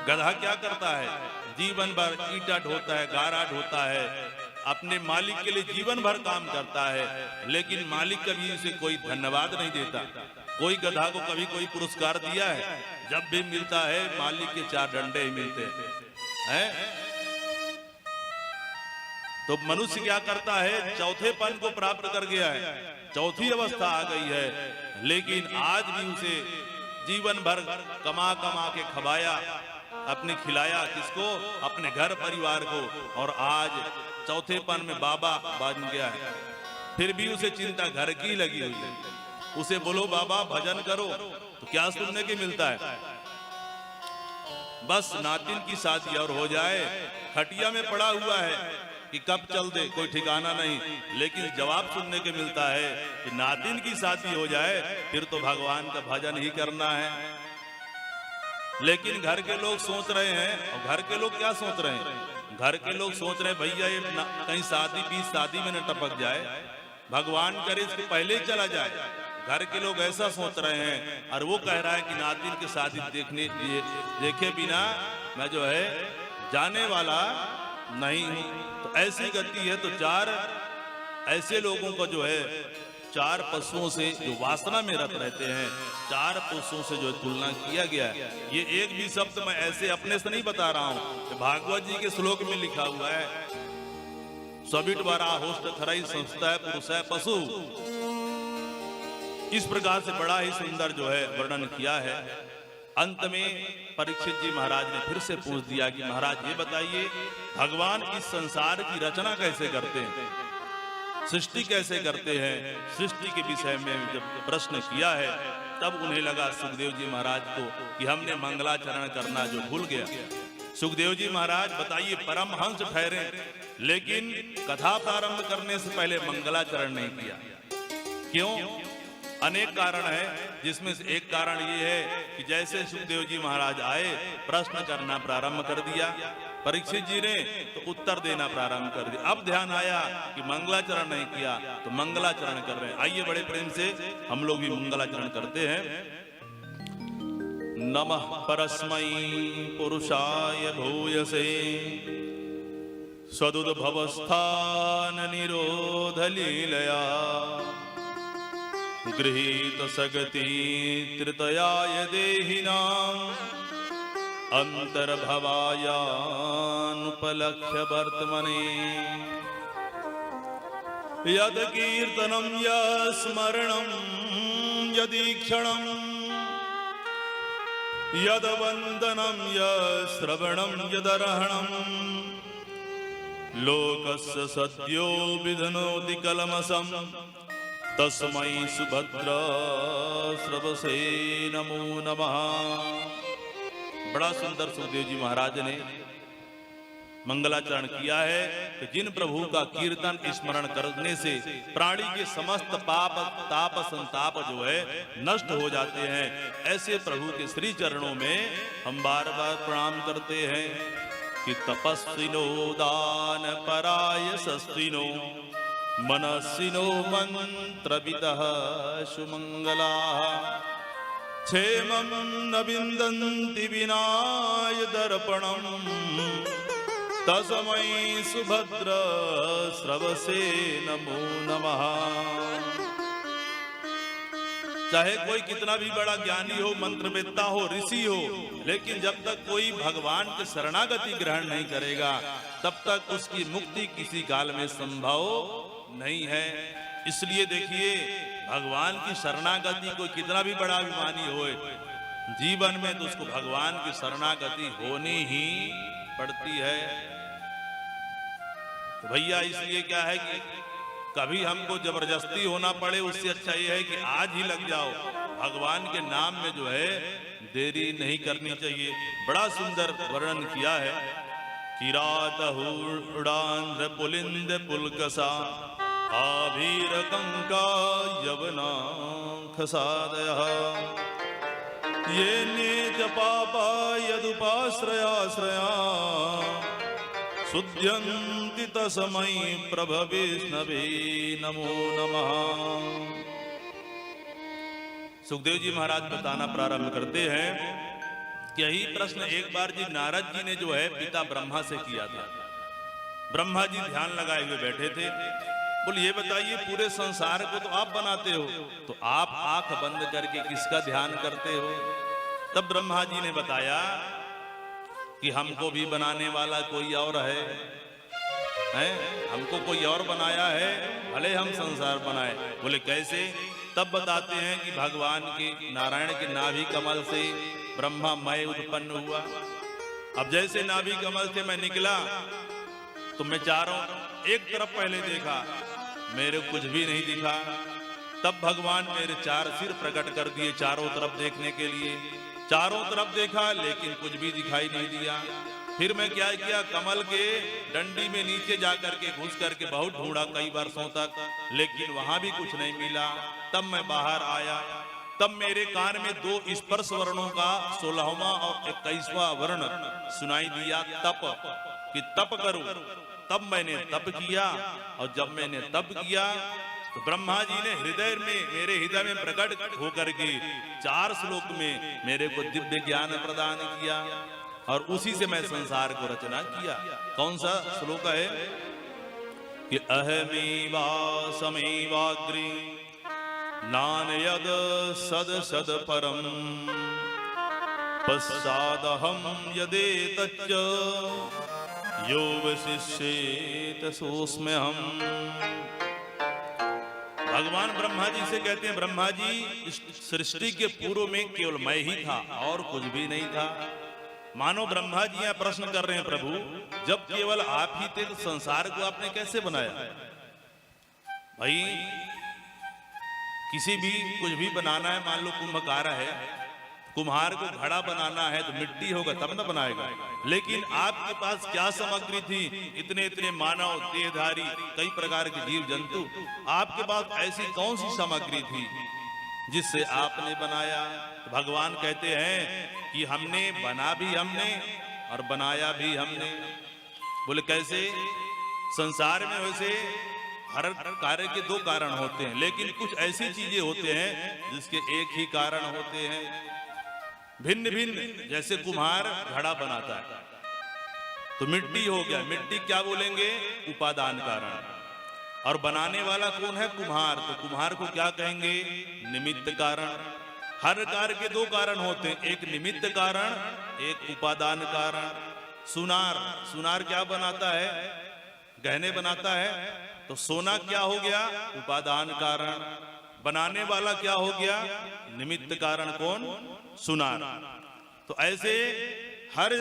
गधा क्या करता है? जीवन भर ईंटा ढोता है, गारा ढोता है, अपने मालिक के लिए जीवन भर काम करता है, लेकिन मालिक कभी उसे कोई धन्यवाद नहीं देता। कोई गधा को कभी कोई पुरस्कार दिया है? जब भी मिलता है मालिक के 4 डंडे ही मिलते हैं। तो मनुष्य क्या करता है? चौथेपन को प्राप्त कर गया है, चौथी अवस्था आ गई है, लेकिन आज भी उसे जीवन भर कमा कमा के खवाया, अपने खिलाया किसको? अपने घर परिवार को, और आज चौथेपन में बाबा बन गया है। फिर भी उसे चिंता घर की लगी हुई है। उसे बोलो बाबा भजन करो तो क्या सुनने के मिलता है? बस नातिन की शादी और हो जाए, खटिया में पड़ा हुआ है कि कब चल दे, कोई ठिकाना नहीं। लेकिन जवाब सुनने के मिलता है कि नातिन की शादी हो जाए फिर तो भगवान का भजन ही करना है। लेकिन घर के लोग सोच रहे हैं, और घर के लोग क्या सोच रहे हैं? घर के लोग सोच रहे हैं भैया ये कहीं शादी 20 शादी में न टपक जाए, भगवान करे इसके पहले ही चला जाए। घर के लोग ऐसा सोच रहे हैं, और वो कह रहा है कि नातिन की शादी देखे बिना मैं जो है जाने वाला नहीं हूं। तो ऐसी गति है। तो 4 ऐसे लोगों को जो है 4 पशुओं से जो वासना में रत रहते हैं, 4 पशुओं से जो तुलना किया गया है। ये एक भी शब्द मैं ऐसे अपने से नहीं बता रहा हूं, भागवत जी के श्लोक में लिखा हुआ है। सबिट बारा होस्ट थराई संस्था है पुरुष है पशु। इस प्रकार से बड़ा ही सुंदर जो है वर्णन किया है। अंत में परीक्षित जी महाराज ने फिर से पूछ दिया कि महाराज ये बताइए भगवान इस संसार की रचना कैसे करते हैं, सृष्टि कैसे करते हैं? सृष्टि के विषय में जब प्रश्न किया है तब उन्हें लगा सुखदेव जी महाराज को कि हमने मंगलाचरण करना जो भूल गया। सुखदेव जी महाराज बताइए परमहंस ठहरे, लेकिन कथा प्रारंभ करने से पहले मंगलाचरण नहीं किया। क्यों? अनेक कारण है, जिसमें से एक कारण ये है कि जैसे सुखदेव जी महाराज आए प्रश्न करना प्रारंभ कर दिया, परीक्षित जी ने तो उत्तर देना प्रारंभ कर दिया। अब ध्यान आया कि मंगलाचरण नहीं किया, तो मंगलाचरण कर रहे हैं। आइए बड़े प्रेम से हम लोग भी मंगलाचरण करते हैं। नमः परस्मै पुरुषाय भूयसे सदुद्भवस्थान निरोध लीलया गृहीत सगति तृतयाय देहिनाम् अंतर्भवायानुपलक्ष्य वर्तमने यद कीर्तनं यस्मरणं यदीक्षणं यद वन्दनं यश्रवणं यदर्हणं लोकस्य सद्यो विधनोति कलमसम् तस्मै सुभद्रा श्रवसे नमो नमः। बड़ा सुंदर सुखदेव जी महाराज ने मंगलाचरण किया है कि जिन प्रभु का कीर्तन स्मरण करने से प्राणी के समस्त पाप ताप संताप जो है नष्ट हो जाते हैं, ऐसे प्रभु के श्री चरणों में हम बार बार प्रणाम करते हैं कि तपस्विनो दान पराय सस्विनो मनस्विनो मंत्रविदः सुमंगलाः क्षेमं न विन्दन्ति विनाय दर्पणं तस्मै सुभद्र श्रवसे नमो नमः। चाहे कोई कितना भी बड़ा ज्ञानी हो, मंत्रवेत्ता हो, ऋषि हो, लेकिन जब तक कोई भगवान की शरणागति ग्रहण नहीं करेगा तब तक उसकी मुक्ति किसी काल में संभव नहीं है। इसलिए देखिए भगवान की शरणागति कोई कितना भी बड़ा अभिमानी होए, जीवन में तो उसको भगवान की शरणागति होनी ही पड़ती है। तो भैया इसलिए क्या है कि कभी हमको जबरदस्ती होना पड़े, उससे अच्छा ये है कि आज ही लग जाओ। भगवान के नाम में जो है देरी नहीं करनी चाहिए। बड़ा सुंदर वर्णन किया है। किरात उड़ान पुलिंद पुलकसा आभीर कंका यवना खसादयः ये निज पापा यदुपाश्रयाश्रया शुद्ध्यन्ति तस्मै प्रभविष्णवे नमो नमः। सुखदेव जी महाराज बताना प्रारंभ करते हैं यही प्रश्न एक बार जी नारद जी ने जो है पिता ब्रह्मा से किया था। ब्रह्मा जी ध्यान लगाए हुए बैठे थे। बोले ये बताइए पूरे संसार को तो आप बनाते हो, तो आप आंख बंद करके किसका ध्यान करते हो? तब ब्रह्मा जी ने बताया कि हमको भी बनाने वाला कोई और है, हमको कोई और बनाया है, भले हम संसार बनाए। बोले कैसे? तब बताते हैं कि भगवान के नारायण के नाभि कमल से ब्रह्मा मय उत्पन्न हुआ। अब जैसे नाभि कमल से मैं निकला तो मैं चारों एक तरफ पहले देखा, मेरे कुछ भी नहीं दिखा। तब भगवान मेरे 4 सिर प्रकट कर दिए चारों तरफ देखने के लिए। चारों तरफ देखा लेकिन कुछ भी दिखाई नहीं दिया। फिर मैं क्या किया, कमल के डंडी में नीचे जाकर के घुस करके बहुत ढूंढा कई वर्षों तक, लेकिन वहां भी कुछ नहीं मिला। तब मैं बाहर आया, तब मेरे कान में 2 स्पर्श वर्णों का 16वां और 21वां वर्ण सुनाई दिया, तप, कि तप करूं। तब मैंने तप किया, और जब मैंने तप किया तो ब्रह्मा जी ने मेरे हृदय में प्रकट होकर के 4 श्लोक में मेरे को दिव्य ज्ञान प्रदान किया, और उसी से मैं संसार को रचना किया। कौन सा श्लोक है? कि अहमेवा समेवाग्रि नान्यद सद सद परम पश्चादहं यदेतच्च यो वशिष्येत सोऽस्म्यहम्। भगवान ब्रह्मा जी से कहते हैं, ब्रह्मा जी इस सृष्टि के पूर्व में केवल मैं ही था और कुछ भी नहीं था। मानो ब्रह्मा जी यहाँ प्रश्न कर रहे हैं, प्रभु जब केवल आप ही थे तो संसार को आपने कैसे बनाया? भाई किसी भी कुछ भी बनाना है, मान लो कुंभकार है, कुम्हार को घड़ा बनाना है तो मिट्टी होगा तब ना बनाएगा। लेकिन आपके पास क्या सामग्री थी? इतने इतने मानव देहधारी कई प्रकार के जीव जंतु, आपके पास ऐसी कौन सी सामग्री थी जिससे आपने बनाया? तो भगवान कहते हैं कि हमने बना भी हमने और बनाया भी हमने। बोले कैसे? संसार में वैसे हर कार्य के 2 कारण होते हैं, लेकिन कुछ ऐसी चीजें होते हैं जिसके एक ही कारण होते हैं, भिन्न भिन्न। जैसे कुम्हार घड़ा बनाता है तो मिट्टी हो गया, मिट्टी क्या बोलेंगे? उपादान कारण। और बनाने वाला कौन है? कुम्हार। तो कुम्हार को क्या कहेंगे? निमित्त कारण। हर कार्य के 2 कारण होते हैं, एक निमित्त कारण, एक उपादान कारण। सुनार क्या बनाता है? गहने बनाता है। तो सोना क्या हो गया? उपादान कारण। बनाने वाला क्या हो गया? निमित्त कारण। कौन? सुनार। तो ऐसे हर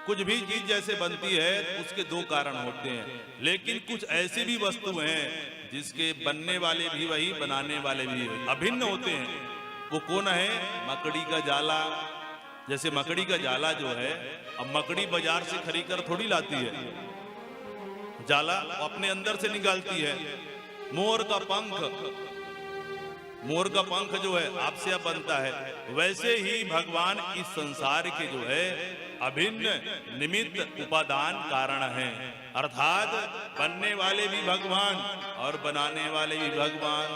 कुछ भी चीज जैसे बनती है उसके 2 कारण होते हैं, लेकिन कुछ ऐसी भी वस्तु हैं जिसके बनने वाले भी वही, बनाने वाले भी वही, अभिन्न होते हैं। वो कौन है? मकड़ी का जाला। जैसे मकड़ी का जाला जो है, अब मकड़ी बाजार से खरीद कर थोड़ी लाती है, जाला अपने अंदर से निकालती है। मोर का पंख जो है आपसे अब बनता है। वैसे ही भगवान इस संसार के जो है अभिन्न निमित्त उपादान कारण हैं, अर्थात बनने वाले भी भगवान और बनाने वाले भी भगवान।